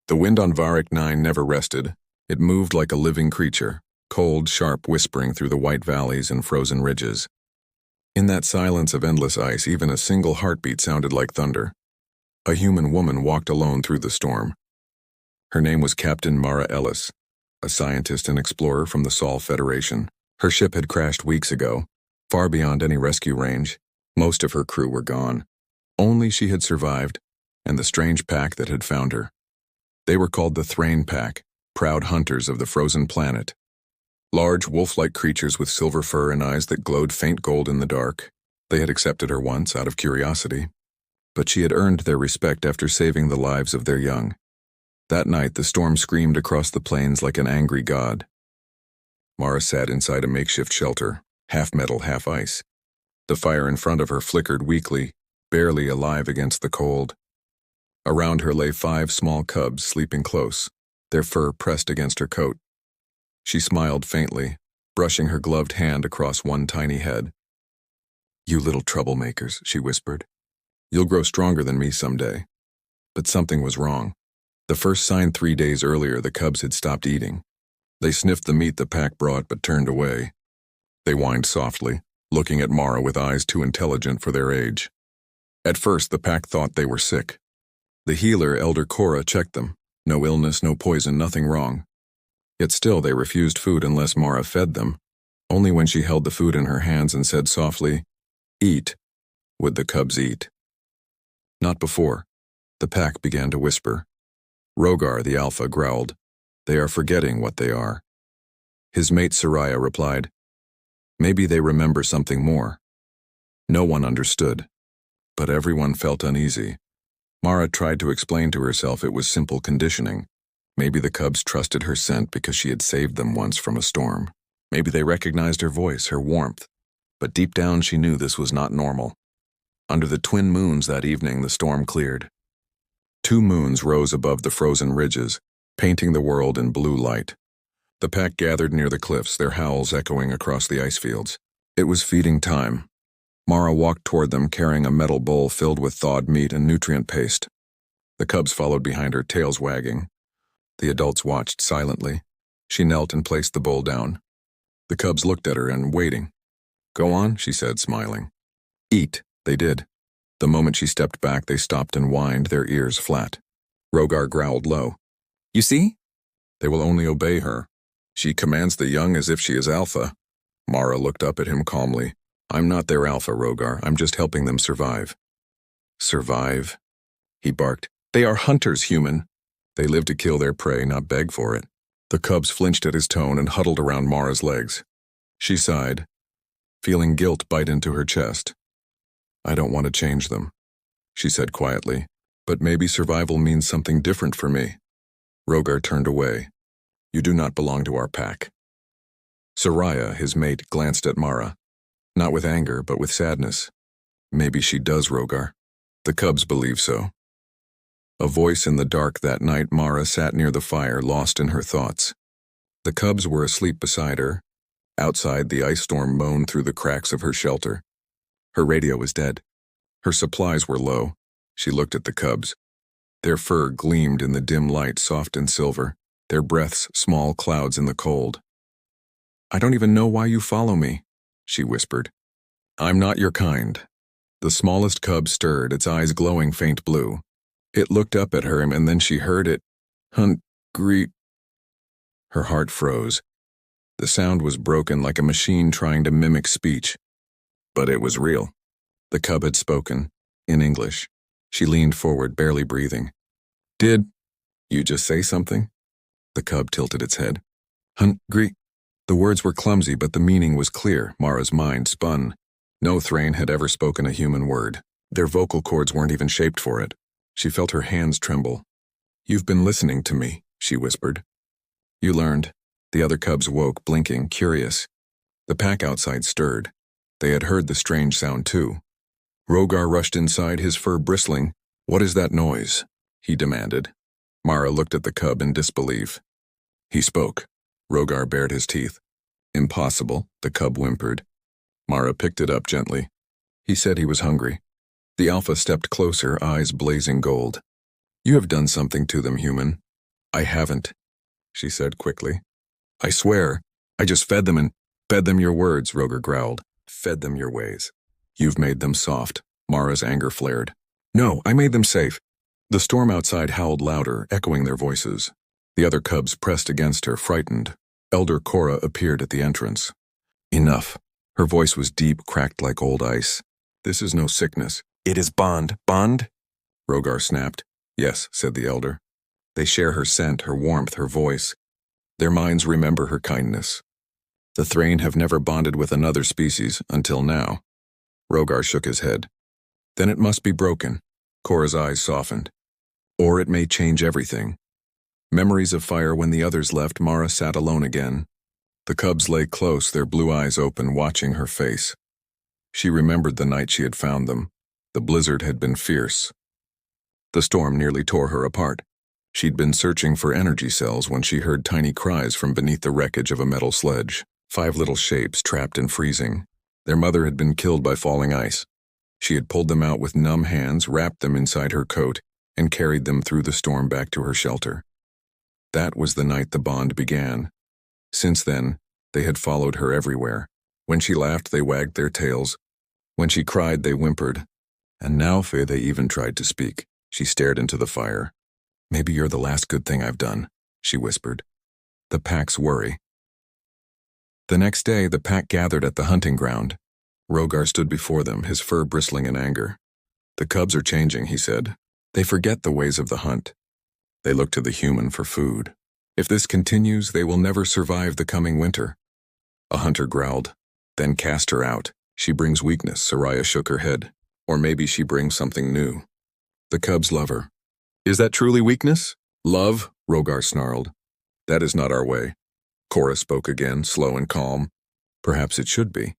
The wind on Varric 9 never rested. It moved like a living creature, cold, sharp whispering through the white valleys and frozen ridges. In that silence of endless ice, even a single heartbeat sounded like thunder. A human woman walked alone through the storm. Her name was Captain Mara Ellis, a scientist and explorer from the Sol Federation. Her ship had crashed weeks ago, far beyond any rescue range. Most of her crew were gone. Only she had survived, and the strange pack that had found her. They were called the Thrain Pack, proud hunters of the frozen planet. Large, wolf-like creatures with silver fur and eyes that glowed faint gold in the dark. They had accepted her once out of curiosity, but she had earned their respect after saving the lives of their young. That night, the storm screamed across the plains like an angry god. Mara sat inside a makeshift shelter, half metal, half ice. The fire in front of her flickered weakly, barely alive against the cold. Around her lay 5 small cubs sleeping close, their fur pressed against her coat. She smiled faintly, brushing her gloved hand across one tiny head. "You little troublemakers," she whispered. "You'll grow stronger than me someday." But something was wrong. The first sign 3 days earlier, the cubs had stopped eating. They sniffed the meat the pack brought but turned away. They whined softly, looking at Mara with eyes too intelligent for their age. At first, the pack thought they were sick. The healer, Elder Cora, checked them. No illness, no poison, nothing wrong. Yet still they refused food unless Mara fed them. Only when she held the food in her hands and said softly, "Eat," would the cubs eat. Not before. The pack began to whisper. Rogar, the alpha, growled, "They are forgetting what they are." His mate Soraya replied, "Maybe they remember something more." No one understood, but everyone felt uneasy. Mara tried to explain to herself it was simple conditioning. Maybe the cubs trusted her scent because she had saved them once from a storm. Maybe they recognized her voice, her warmth. But deep down she knew this was not normal. Under the twin moons that evening, the storm cleared. 2 moons rose above the frozen ridges, painting the world in blue light. The pack gathered near the cliffs, their howls echoing across the ice fields. It was feeding time. Mara walked toward them carrying a metal bowl filled with thawed meat and nutrient paste. The cubs followed behind her, tails wagging. The adults watched silently. She knelt and placed the bowl down. The cubs looked at her and waiting. "Go on," she said, smiling. "Eat." They did. The moment she stepped back, they stopped and whined, their ears flat. Rogar growled low. "You see? They will only obey her. She commands the young as if she is alpha." Mara looked up at him calmly. "I'm not their alpha, Rogar. I'm just helping them survive." "Survive?" he barked. "They are hunters, human. They live to kill their prey, not beg for it." The cubs flinched at his tone and huddled around Mara's legs. She sighed, feeling guilt bite into her chest. "I don't want to change them," she said quietly, "but maybe survival means something different for me." Rogar turned away. "You do not belong to our pack." Soraya, his mate, glanced at Mara, not with anger, but with sadness. "Maybe she does, Rogar." The cubs believe so. A voice in the dark that night. Mara sat near the fire, lost in her thoughts. The cubs were asleep beside her. Outside, the ice storm moaned through the cracks of her shelter. Her radio was dead. Her supplies were low. She looked at the cubs. Their fur gleamed in the dim light, soft and silver, their breaths small clouds in the cold. "I don't even know why you follow me," she whispered. "I'm not your kind." The smallest cub stirred, its eyes glowing faint blue. It looked up at her, and then she heard it. "Hungry." Her heart froze. The sound was broken, like a machine trying to mimic speech. But it was real. The cub had spoken, in English. She leaned forward, barely breathing. "Did you just say something?" The cub tilted its head. "Hungry." The words were clumsy, but the meaning was clear. Mara's mind spun. No Thrain had ever spoken a human word. Their vocal cords weren't even shaped for it. She felt her hands tremble. "You've been listening to me," she whispered. "You learned." The other cubs woke, blinking, curious. The pack outside stirred. They had heard the strange sound too. Rogar rushed inside, his fur bristling. "What is that noise?" he demanded. Mara looked at the cub in disbelief. He spoke. Rogar bared his teeth. "Impossible," the cub whimpered. Mara picked it up gently. "He said he was hungry." The alpha stepped closer, eyes blazing gold. "You have done something to them, human. I haven't, she said quickly. I swear, I just fed them and fed them your words, Rogar growled. Fed them your ways. You've made them soft. Mara's anger flared. No, I made them safe. The storm outside howled louder, echoing their voices. The other cubs pressed against her, frightened. Elder Cora appeared at the entrance. Enough. Her voice was deep, cracked like old ice. This is no sickness. It is Bond. Bond? Rogar snapped. Yes, said the elder. They share her scent, her warmth, her voice. Their minds remember her kindness. The Thrain have never bonded with another species until now. Rogar shook his head. Then it must be broken. Cora's eyes softened. Or it may change everything. Memories of fire when the others left, Mara sat alone again. The cubs lay close, their blue eyes open, watching her face. She remembered the night she had found them. The blizzard had been fierce. The storm nearly tore her apart. She'd been searching for energy cells when she heard tiny cries from beneath the wreckage of a metal sledge. 5 little shapes trapped and freezing. Their mother had been killed by falling ice. She had pulled them out with numb hands, wrapped them inside her coat, and carried them through the storm back to her shelter. That was the night the bond began. Since then, they had followed her everywhere. When she laughed, they wagged their tails. When she cried, they whimpered. And now, Faye, they even tried to speak. She stared into the fire. Maybe you're the last good thing I've done, she whispered. The pack's worry. The next day, the pack gathered at the hunting ground. Rogar stood before them, his fur bristling in anger. The cubs are changing, he said. They forget the ways of the hunt. They look to the human for food. If this continues, they will never survive the coming winter. A hunter growled. Then cast her out. She brings weakness, Soraya shook her head. Or maybe she brings something new. The cubs love her. Is that truly weakness? Love? Rogar snarled. That is not our way. Cora spoke again, slow and calm. Perhaps it should be.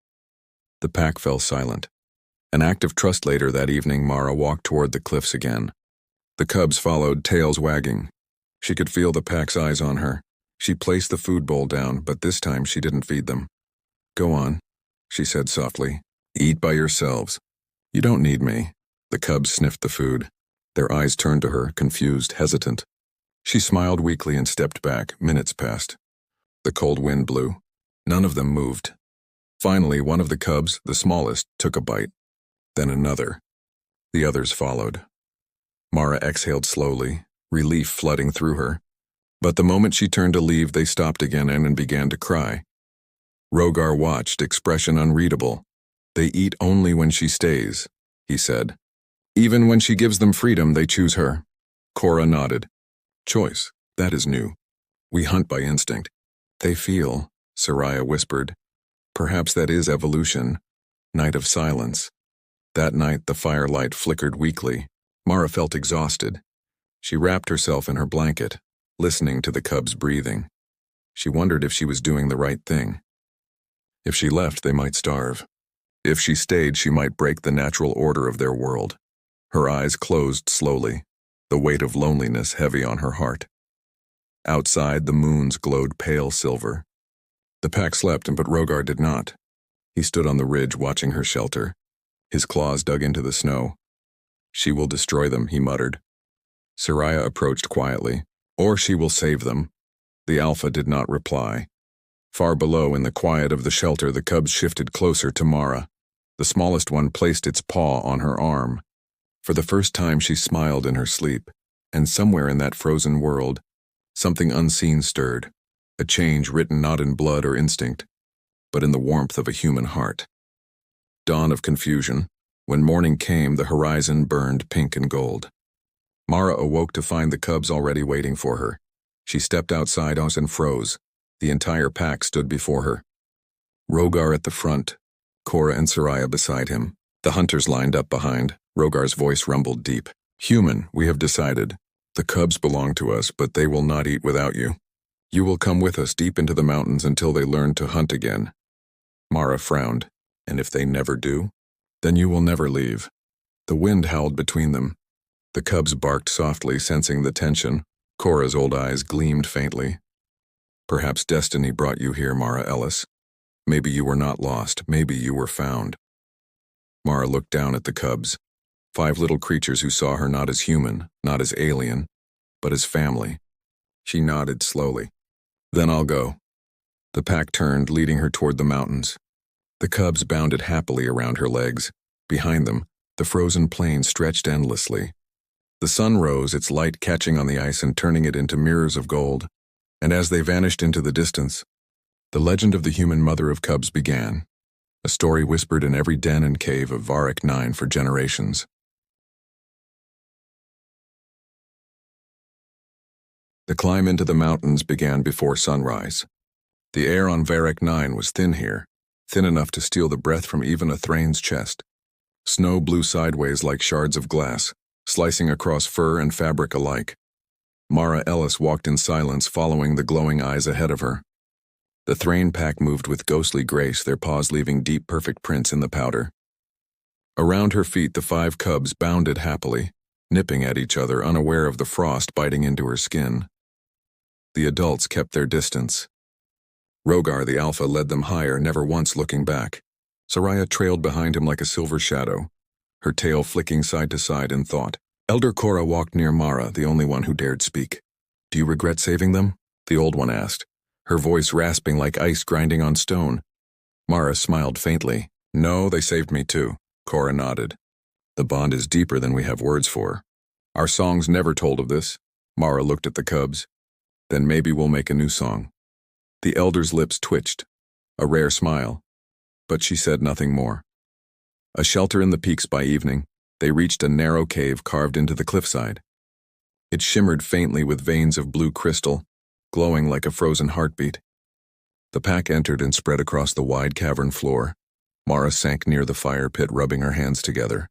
The pack fell silent. An act of trust later that evening, Mara walked toward the cliffs again. The cubs followed, tails wagging. She could feel the pack's eyes on her. She placed the food bowl down, but this time she didn't feed them. Go on, she said softly. Eat by yourselves. You don't need me. The cubs sniffed the food. Their eyes turned to her, confused, hesitant. She smiled weakly and stepped back. Minutes passed. The cold wind blew. None of them moved. Finally, one of the cubs, the smallest, took a bite. Then another. The others followed. Mara exhaled slowly, relief flooding through her. But the moment she turned to leave, they stopped again and began to cry. Rogar watched, expression unreadable. They eat only when she stays, he said. Even when she gives them freedom, they choose her. Cora nodded. Choice, that is new. We hunt by instinct. They feel, Soraya whispered. Perhaps that is evolution. Night of silence. That night, the firelight flickered weakly. Mara felt exhausted. She wrapped herself in her blanket, listening to the cubs breathing. She wondered if she was doing the right thing. If she left, they might starve. If she stayed, she might break the natural order of their world. Her eyes closed slowly, the weight of loneliness heavy on her heart. Outside, the moons glowed pale silver. The pack slept, but Rogar did not. He stood on the ridge watching her shelter. His claws dug into the snow. She will destroy them, he muttered. Soraya approached quietly. Or she will save them. The alpha did not reply. Far below, in the quiet of the shelter, the cubs shifted closer to Mara. The smallest one placed its paw on her arm. For the first time, she smiled in her sleep, and somewhere in that frozen world, something unseen stirred, a change written not in blood or instinct, but in the warmth of a human heart. Dawn of confusion. When morning came, the horizon burned pink and gold. Mara awoke to find the cubs already waiting for her. She stepped outside and froze. The entire pack stood before her. Rogar at the front, Cora and Soraya beside him. The hunters lined up behind. Rogar's voice rumbled deep. Human, we have decided. The cubs belong to us, but they will not eat without you. You will come with us deep into the mountains until they learn to hunt again. Mara frowned. And if they never do? Then you will never leave. The wind howled between them. The cubs barked softly, sensing the tension. Cora's old eyes gleamed faintly. Perhaps destiny brought you here, Mara Ellis. Maybe you were not lost. Maybe you were found. Mara looked down at the cubs. 5 little creatures who saw her not as human, not as alien, but as family. She nodded slowly. Then I'll go. The pack turned, leading her toward the mountains. The cubs bounded happily around her legs. Behind them, the frozen plain stretched endlessly. The sun rose, its light catching on the ice and turning it into mirrors of gold. And as they vanished into the distance, the legend of the human mother of cubs began, a story whispered in every den and cave of Varrock 9 for generations. The climb into the mountains began before sunrise. The air on Varrock 9 was thin here, thin enough to steal the breath from even a Thrain's chest. Snow blew sideways like shards of glass, slicing across fur and fabric alike. Mara Ellis walked in silence, following the glowing eyes ahead of her. The Thrain pack moved with ghostly grace, their paws leaving deep, perfect prints in the powder. Around her feet, the 5 cubs bounded happily, nipping at each other, unaware of the frost biting into her skin. The adults kept their distance. Rogar, the alpha, led them higher, never once looking back. Soraya trailed behind him like a silver shadow, her tail flicking side to side in thought. Elder Cora walked near Mara, the only one who dared speak. "Do you regret saving them?" the old one asked, her voice rasping like ice grinding on stone. Mara smiled faintly. "No, they saved me too." Cora nodded. "The bond is deeper than we have words for. Our songs never told of this." Mara looked at the cubs. "Then maybe we'll make a new song." The elder's lips twitched, a rare smile, but she said nothing more. A shelter in the peaks by evening, they reached a narrow cave carved into the cliffside. It shimmered faintly with veins of blue crystal, glowing like a frozen heartbeat. The pack entered and spread across the wide cavern floor. Mara sank near the fire pit, rubbing her hands together.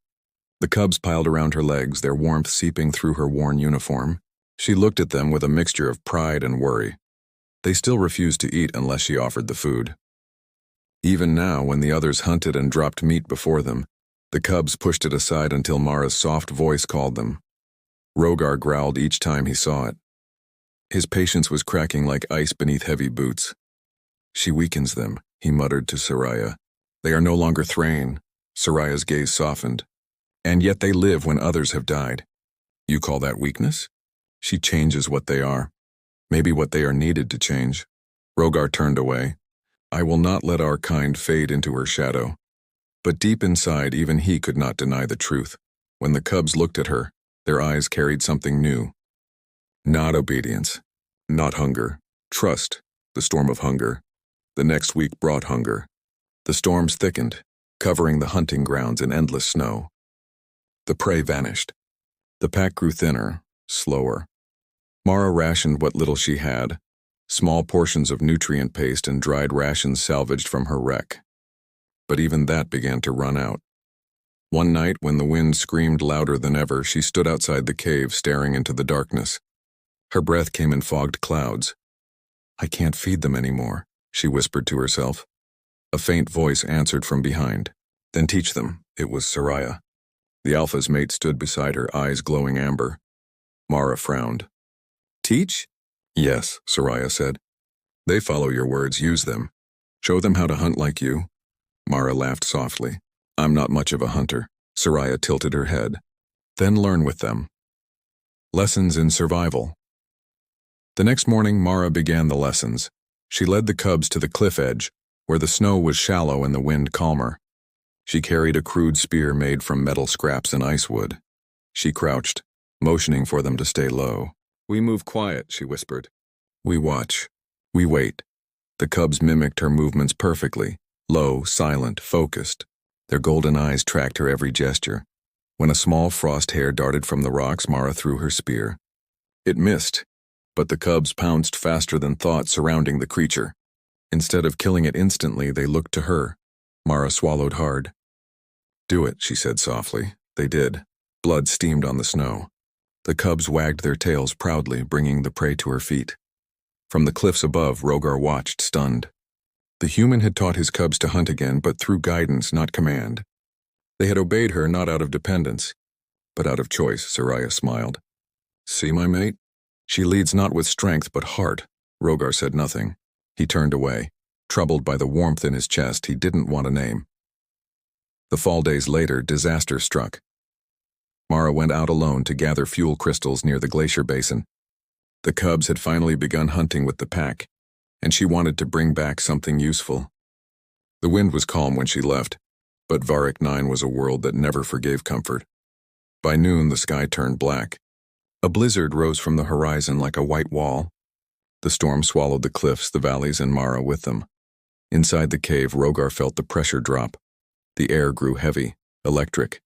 The cubs piled around her legs, their warmth seeping through her worn uniform. She looked at them with a mixture of pride and worry. They still refused to eat unless she offered the food. Even now, when the others hunted and dropped meat before them, the cubs pushed it aside until Mara's soft voice called them. Rogar growled each time he saw it. His patience was cracking like ice beneath heavy boots. "She weakens them," he muttered to Soraya. "They are no longer Thrain." Soraya's gaze softened. "And yet they live when others have died." "You call that weakness?" "She changes what they are. Maybe what they are needed to change." Rogar turned away. "I will not let our kind fade into her shadow." But deep inside, even he could not deny the truth. When the cubs looked at her, their eyes carried something new. Not obedience, not hunger, trust, the storm of hunger. The next week brought hunger. The storms thickened, covering the hunting grounds in endless snow. The prey vanished. The pack grew thinner, slower. Mara rationed what little she had, small portions of nutrient paste and dried rations salvaged from her wreck. But even that began to run out. One night, when the wind screamed louder than ever, she stood outside the cave, staring into the darkness. Her breath came in fogged clouds. "I can't feed them anymore," she whispered to herself. A faint voice answered from behind. "Then teach them." It was Soraya. The alpha's mate stood beside her, eyes glowing amber. Mara frowned. "Teach?" "Yes," Soraya said. "They follow your words, use them. Show them how to hunt like you." Mara laughed softly. "I'm not much of a hunter." Soraya tilted her head. "Then learn with them." Lessons in survival. The next morning, Mara began the lessons. She led the cubs to the cliff edge, where the snow was shallow and the wind calmer. She carried a crude spear made from metal scraps and ice wood. She crouched, motioning for them to stay low. "We move quiet," she whispered. "We watch. We wait." The cubs mimicked her movements perfectly, low, silent, focused. Their golden eyes tracked her every gesture. When a small frost hair darted from the rocks, Mara threw her spear. It missed, but the cubs pounced faster than thought, surrounding the creature. Instead of killing it instantly, they looked to her. Mara swallowed hard. "Do it," she said softly. They did. Blood steamed on the snow. The cubs wagged their tails proudly, bringing the prey to her feet. From the cliffs above, Rogar watched, stunned. The human had taught his cubs to hunt again, but through guidance, not command. They had obeyed her not out of dependence, but out of choice. Soraya smiled. "See, my mate? She leads not with strength, but heart." Rogar said nothing. He turned away, troubled by the warmth in his chest he didn't want to name. The fall days later, disaster struck. Mara went out alone to gather fuel crystals near the glacier basin. The cubs had finally begun hunting with the pack, and she wanted to bring back something useful. The wind was calm when she left, but Varric 9 was a world that never forgave comfort. By noon, the sky turned black. A blizzard rose from the horizon like a white wall. The storm swallowed the cliffs, the valleys, and Mara with them. Inside the cave, Rogar felt the pressure drop. The air grew heavy, electric.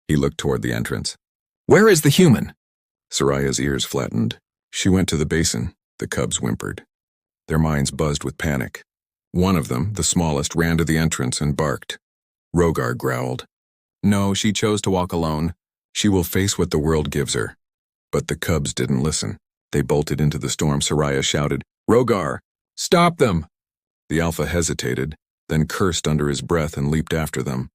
He looked toward the entrance. "Where is the human?" Soraya's ears flattened. She went to the basin. The cubs whimpered. Their minds buzzed with panic. One of them, the smallest, ran to the entrance and barked. Rogar growled. No, she chose to walk alone. She will face what the world gives her. But the cubs didn't listen. They bolted into the storm. Soraya shouted, "Rogar, stop them!" The alpha hesitated, then cursed under his breath and leaped after them.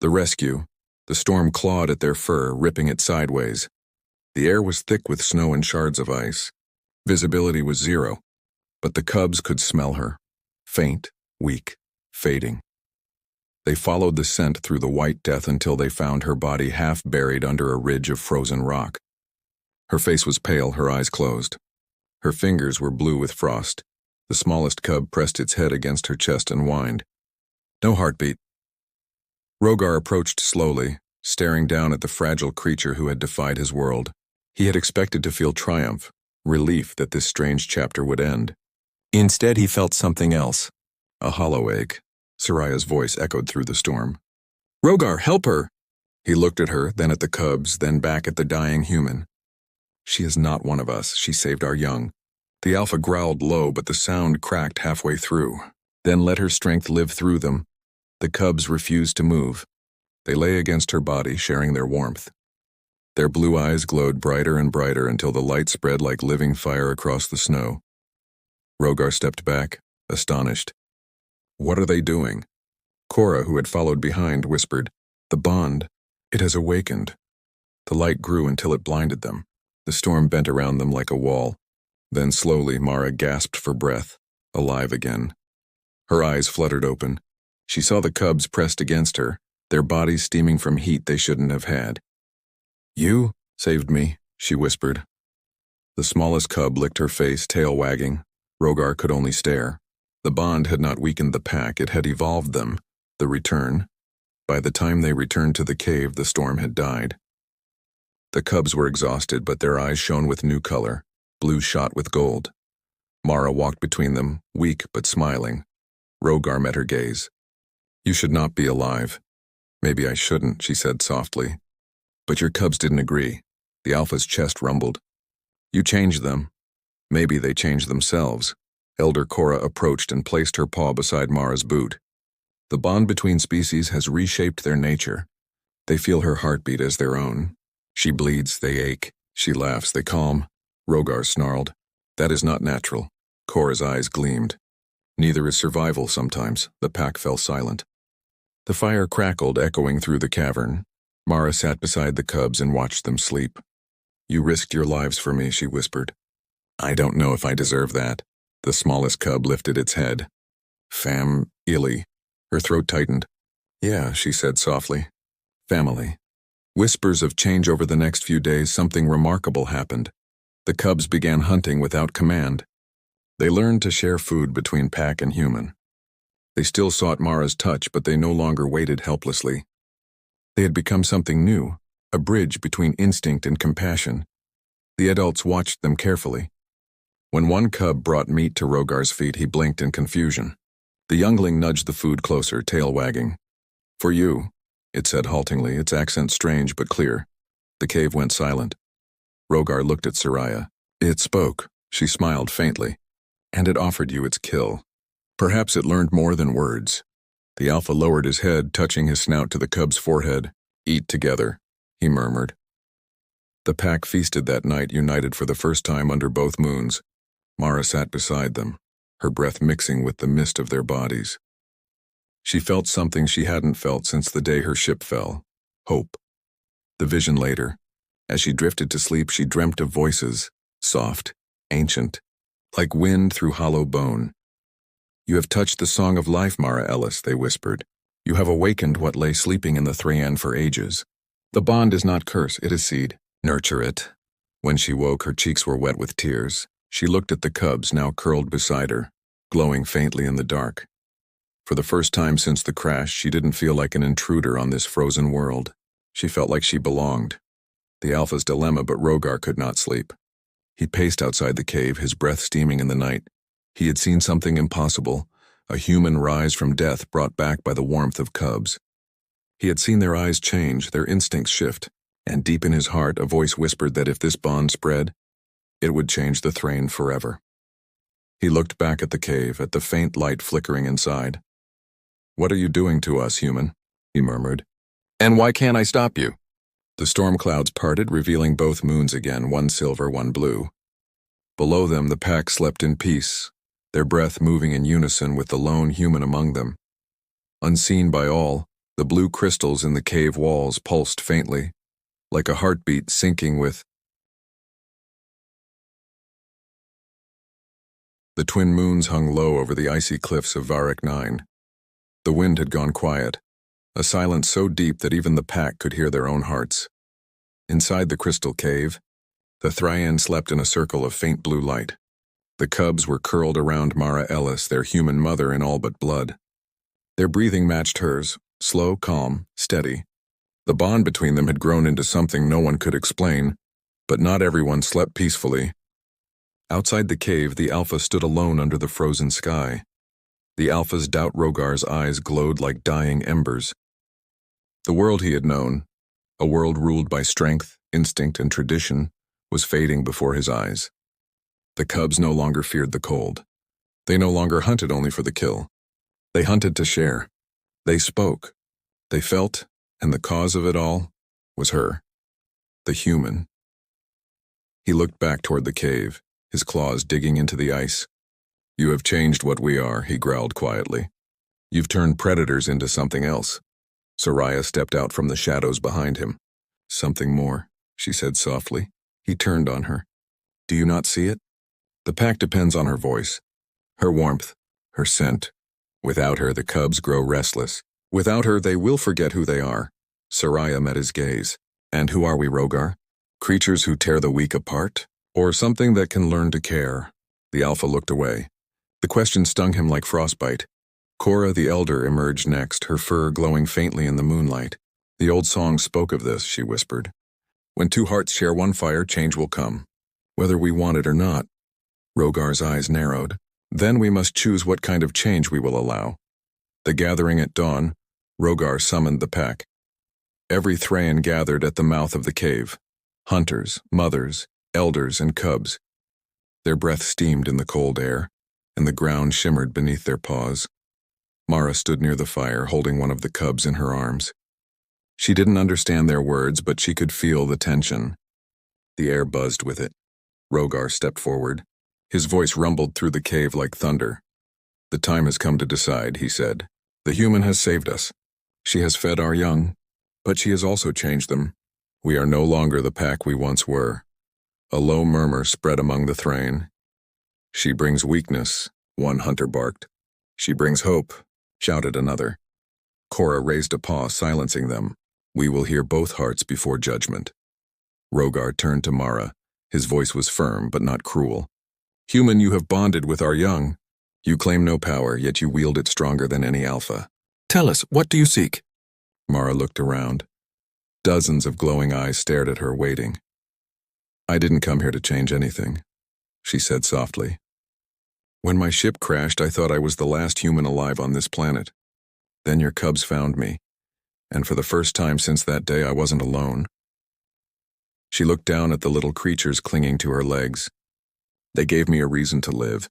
The rescue. The storm clawed at their fur, ripping it sideways. The air was thick with snow and shards of ice. Visibility was zero, but the cubs could smell her. Faint, weak, fading. They followed the scent through the white death until they found her body half buried under a ridge of frozen rock. Her face was pale, her eyes closed. Her fingers were blue with frost. The smallest cub pressed its head against her chest and whined. No heartbeat. Rogar approached slowly, staring down at the fragile creature who had defied his world. He had expected to feel triumph, relief that this strange chapter would end. Instead, he felt something else. A hollow ache. Soraya's voice echoed through the storm. Rogar, help her! He looked at her, then at the cubs, then back at the dying human. She is not one of us. She saved our young. The alpha growled low, but the sound cracked halfway through. Then let her strength live through them. The cubs refused to move. They lay against her body, sharing their warmth. Their blue eyes glowed brighter and brighter until the light spread like living fire across the snow. Rogar stepped back, astonished. What are they doing? Cora, who had followed behind, whispered, The bond. It has awakened. The light grew until it blinded them. The storm bent around them like a wall. Then slowly Mara gasped for breath, alive again. Her eyes fluttered open. She saw the cubs pressed against her, their bodies steaming from heat they shouldn't have had. You saved me, she whispered. The smallest cub licked her face, tail wagging. Rogar could only stare. The bond had not weakened the pack, it had evolved them. The return. By the time they returned to the cave, the storm had died. The cubs were exhausted, but their eyes shone with new color, blue shot with gold. Mara walked between them, weak but smiling. Rogar met her gaze. You should not be alive. Maybe I shouldn't, she said softly. But your cubs didn't agree. The alpha's chest rumbled. You changed them. Maybe they changed themselves. Elder Cora approached and placed her paw beside Mara's boot. The bond between species has reshaped their nature. They feel her heartbeat as their own. She bleeds, they ache. She laughs, they calm. Rogar snarled. That is not natural. Cora's eyes gleamed. Neither is survival sometimes. The pack fell silent. The fire crackled, echoing through the cavern. Mara sat beside the cubs and watched them sleep. You risked your lives for me, she whispered. I don't know if I deserve that. The smallest cub lifted its head. Illy. Her throat tightened. Yeah, she said softly. Family. Whispers of change over the next few days. Something remarkable happened. The cubs began hunting without command. They learned to share food between pack and human. They still sought Mara's touch, but they no longer waited helplessly. They had become something new, a bridge between instinct and compassion. The adults watched them carefully. When one cub brought meat to Rogar's feet, he blinked in confusion. The youngling nudged the food closer, tail wagging. For you, it said haltingly, its accent strange but clear. The cave went silent. Rogar looked at Soraya. It spoke. She smiled faintly. And it offered you its kill. Perhaps it learned more than words. The alpha lowered his head, touching his snout to the cub's forehead. Eat together, he murmured. The pack feasted that night, united for the first time under both moons. Mara sat beside them, her breath mixing with the mist of their bodies. She felt something she hadn't felt since the day her ship fell. Hope. The vision later. As she drifted to sleep, she dreamt of voices, soft, ancient, like wind through hollow bone. You have touched the song of life, Mara Ellis, they whispered. You have awakened what lay sleeping in the Thrayan for ages. The bond is not curse, it is seed. Nurture it. When she woke, her cheeks were wet with tears. She looked at the cubs now curled beside her, glowing faintly in the dark. For the first time since the crash, she didn't feel like an intruder on this frozen world. She felt like she belonged. The Alpha's dilemma, but Rogar could not sleep. He paced outside the cave, his breath steaming in the night. He had seen something impossible, a human rise from death brought back by the warmth of cubs. He had seen their eyes change, their instincts shift, and deep in his heart a voice whispered that if this bond spread, it would change the Thrain forever. He looked back at the cave, at the faint light flickering inside. "What are you doing to us, human?" he murmured. "And why can't I stop you?" The storm clouds parted, revealing both moons again, one silver, one blue. Below them, the pack slept in peace, their breath moving in unison with the lone human among them. Unseen by all, the blue crystals in the cave walls pulsed faintly, like a heartbeat syncing with. The twin moons hung low over the icy cliffs of Varek 9. The wind had gone quiet, a silence so deep that even the pack could hear their own hearts. Inside the crystal cave, the Thrain slept in a circle of faint blue light. The cubs were curled around Mara Ellis, their human mother in all but blood. Their breathing matched hers, slow, calm, steady. The bond between them had grown into something no one could explain, but not everyone slept peacefully. Outside the cave, the Alpha stood alone under the frozen sky. The Alpha's doubt Rogar's eyes glowed like dying embers. The world he had known, a world ruled by strength, instinct, and tradition, was fading before his eyes. The cubs no longer feared the cold. They no longer hunted only for the kill. They hunted to share. They spoke. They felt, and the cause of it all was her, the human. He looked back toward the cave, his claws digging into the ice. "You have changed what we are," he growled quietly. "You've turned predators into something else." Soraya stepped out from the shadows behind him. "Something more," she said softly. He turned on her. "Do you not see it? The pack depends on her voice, her warmth, her scent. Without her, the cubs grow restless. Without her, they will forget who they are." Soraya met his gaze. "And who are we, Rogar? Creatures who tear the weak apart? Or something that can learn to care?" The Alpha looked away. The question stung him like frostbite. Cora the Elder emerged next, her fur glowing faintly in the moonlight. "The old song spoke of this," she whispered. "When two hearts share one fire, change will come. Whether we want it or not." Rogar's eyes narrowed. "Then we must choose what kind of change we will allow." The gathering at dawn, Rogar summoned the pack. Every Thrain gathered at the mouth of the cave. Hunters, mothers, elders, and cubs. Their breath steamed in the cold air, and the ground shimmered beneath their paws. Mara stood near the fire, holding one of the cubs in her arms. She didn't understand their words, but she could feel the tension. The air buzzed with it. Rogar stepped forward. His voice rumbled through the cave like thunder. "The time has come to decide," he said. "The human has saved us. She has fed our young, but she has also changed them. We are no longer the pack we once were." A low murmur spread among the Thrain. "She brings weakness," one hunter barked. "She brings hope," shouted another. Cora raised a paw, silencing them. "We will hear both hearts before judgment." Rogar turned to Mara. His voice was firm, but not cruel. "Human, you have bonded with our young. You claim no power, yet you wield it stronger than any Alpha. Tell us, what do you seek?" Mara looked around. Dozens of glowing eyes stared at her, waiting. "I didn't come here to change anything," she said softly. "When my ship crashed, I thought I was the last human alive on this planet. Then your cubs found me, and for the first time since that day, I wasn't alone." She looked down at the little creatures clinging to her legs. "They gave me a reason to live.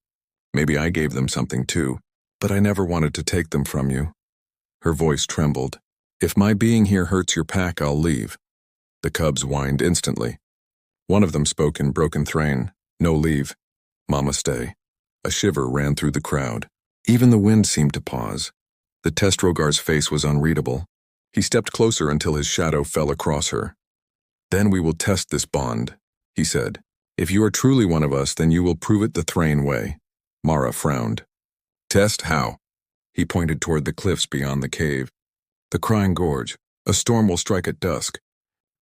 Maybe I gave them something too, but I never wanted to take them from you." Her voice trembled. "If my being here hurts your pack, I'll leave." The cubs whined instantly. One of them spoke in broken Thrain. "No leave. Mama, stay." A shiver ran through the crowd. Even the wind seemed to pause. The test Rogar's face was unreadable. He stepped closer until his shadow fell across her. "Then we will test this bond," he said. "If you are truly one of us, then you will prove it the Thrain way." Mara frowned. "Test how?" He pointed toward the cliffs beyond the cave. "The Crying Gorge. A storm will strike at dusk.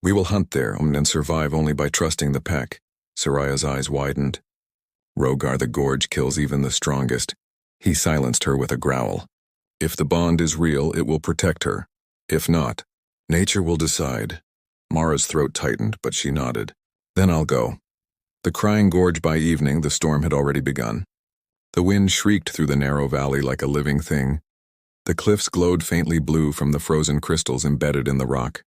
We will hunt there and survive only by trusting the pack. Soraya's eyes widened. Rogar, the gorge kills even the strongest. He silenced her with a growl. If the bond is real, it will protect her. If not, nature will decide. Mara's throat tightened, but she nodded. Then I'll go. The crying gorge by evening, the storm had already begun. The wind shrieked through the narrow valley like a living thing. The cliffs glowed faintly blue from the frozen crystals embedded in the rock.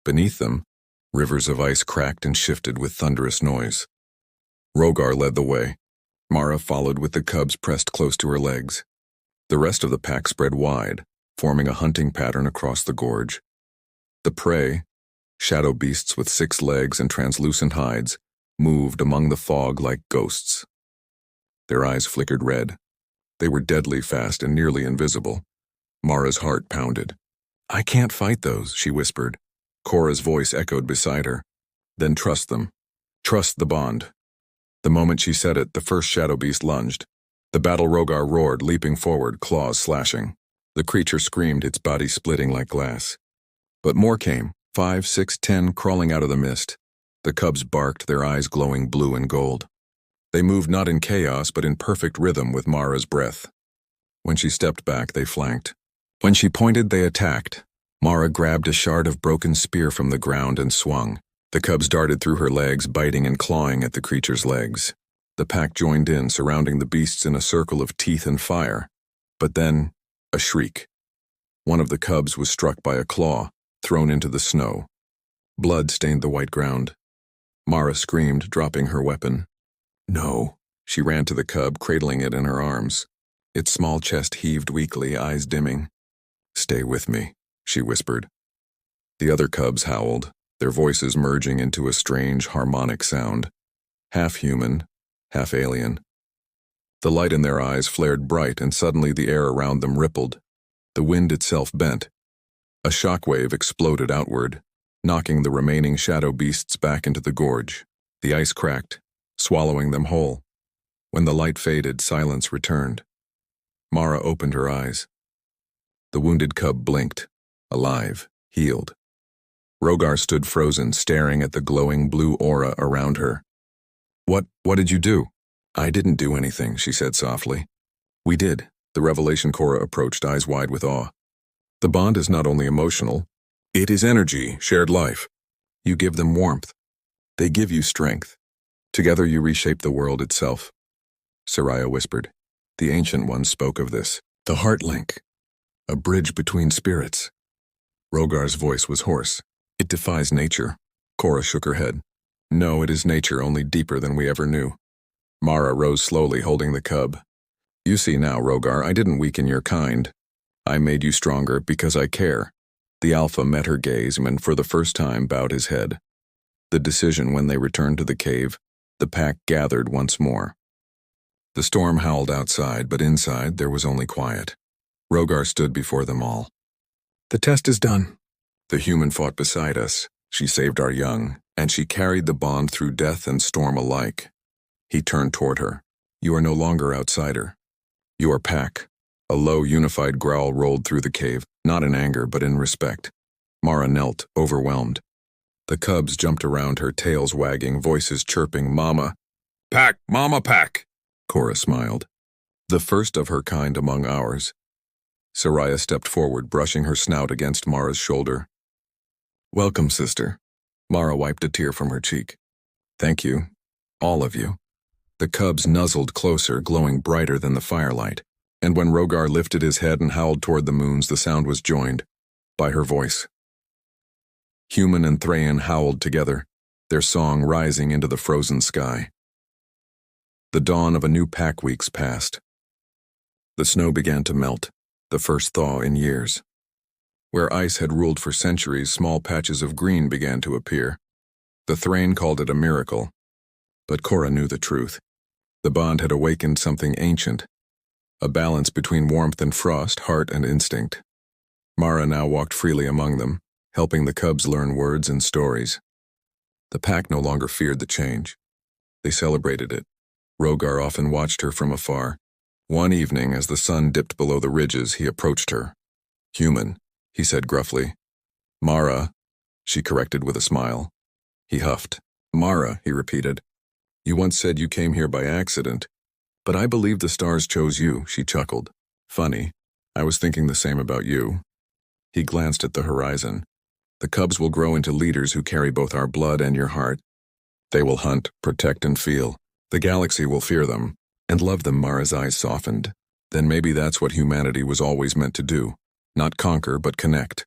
Beneath them, rivers of ice cracked and shifted with thunderous noise. Rogar led the way. Mara followed with the cubs pressed close to her legs. The rest of the pack spread wide, forming a hunting pattern across the gorge. The prey, shadow beasts with 6 legs and translucent hides, moved among the fog like ghosts. Their eyes flickered red. They were deadly fast and nearly invisible. Mara's heart pounded. I can't fight those, she whispered. Cora's voice echoed beside her. Then trust them. Trust the bond. The moment she said it, the first shadow beast lunged. The battle Rogar roared, leaping forward, claws slashing. The creature screamed, its body splitting like glass. But more came, 5, 6, 10, crawling out of the mist. The cubs barked, their eyes glowing blue and gold. They moved not in chaos, but in perfect rhythm with Mara's breath. When she stepped back, they flanked. When she pointed, they attacked. Mara grabbed a shard of broken spear from the ground and swung. The cubs darted through her legs, biting and clawing at the creature's legs. The pack joined in, surrounding the beasts in a circle of teeth and fire. But then, a shriek. One of the cubs was struck by a claw, thrown into the snow. Blood stained the white ground. Mara screamed, dropping her weapon. No. She ran to the cub, cradling it in her arms. Its small chest heaved weakly, eyes dimming. Stay with me, she whispered. The other cubs howled, their voices merging into a strange, harmonic sound. Half human, half alien. The light in their eyes flared bright, and suddenly the air around them rippled. The wind itself bent. A shockwave exploded outward, knocking the remaining shadow beasts back into the gorge. The ice cracked, swallowing them whole. When the light faded, silence returned. Mara opened her eyes. The wounded cub blinked, alive, healed. Rogar stood frozen, staring at the glowing blue aura around her. What did you do? I didn't do anything, she said softly. We did. The revelation Cora approached, eyes wide with awe. The bond is not only emotional, it is energy, shared life. You give them warmth. They give you strength. Together you reshape the world itself. Soraya whispered. The Ancient One spoke of this. The heart link. A bridge between spirits. Rogar's voice was hoarse. It defies nature. Cora shook her head. No, it is nature, only deeper than we ever knew. Mara rose slowly, holding the cub. You see now, Rogar, I didn't weaken your kind. I made you stronger because I care. The Alpha met her gaze and for the first time bowed his head. The decision when they returned to the cave, the pack gathered once more. The storm howled outside, but inside there was only quiet. Rogar stood before them all. The test is done. The human fought beside us. She saved our young, and she carried the bond through death and storm alike. He turned toward her. You are no longer outsider. You are pack. A low, unified growl rolled through the cave, not in anger, but in respect. Mara knelt, overwhelmed. The cubs jumped around her, tails wagging, voices chirping, Mama. Pack, Mama, pack. Cora smiled. The first of her kind among ours. Soraya stepped forward, brushing her snout against Mara's shoulder. Welcome, sister. Mara wiped a tear from her cheek. Thank you. All of you. The cubs nuzzled closer, glowing brighter than the firelight. And when Rogar lifted his head and howled toward the moons, the sound was joined by her voice. Human and Thrayan howled together, their song rising into the frozen sky. The dawn of a new pack weeks passed. The snow began to melt, the first thaw in years. Where ice had ruled for centuries, small patches of green began to appear. The Thrain called it a miracle, but Cora knew the truth. The bond had awakened something ancient, a balance between warmth and frost, heart and instinct. Mara now walked freely among them, helping the cubs learn words and stories. The pack no longer feared the change. They celebrated it. Rogar often watched her from afar. One evening, as the sun dipped below the ridges, he approached her. Human, he said gruffly. Mara. she corrected with a smile. He huffed. Mara, he repeated. You once said you came here by accident. But I believe the stars chose you, she chuckled. Funny. I was thinking the same about you. He glanced at the horizon. The cubs will grow into leaders who carry both our blood and your heart. They will hunt, protect, and feel. The galaxy will fear them, and love them. Mara's eyes softened. Then maybe that's what humanity was always meant to do. Not conquer, but connect.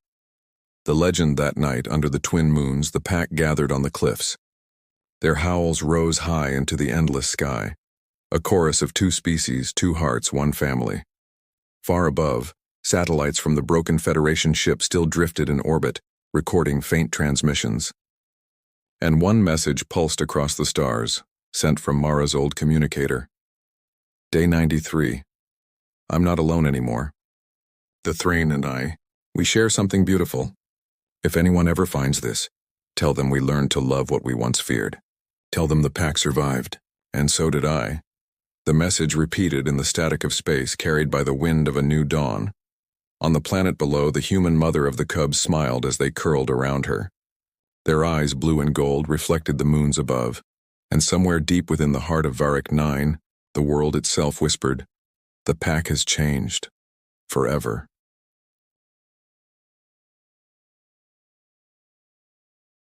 The legend that night, under the twin moons, the pack gathered on the cliffs. Their howls rose high into the endless sky. A chorus of two species, two hearts, one family. Far above, satellites from the broken Federation ship still drifted in orbit, recording faint transmissions. And one message pulsed across the stars, sent from Mara's old communicator. Day 93. I'm not alone anymore. The Thrain and I, we share something beautiful. If anyone ever finds this, tell them we learned to love what we once feared. Tell them the pack survived, and so did I. The message repeated in the static of space, carried by the wind of a new dawn. On the planet below, the human mother of the cubs smiled as they curled around her. Their eyes, blue and gold, reflected the moons above, and somewhere deep within the heart of Varric 9, the world itself whispered, the pack has changed. Forever.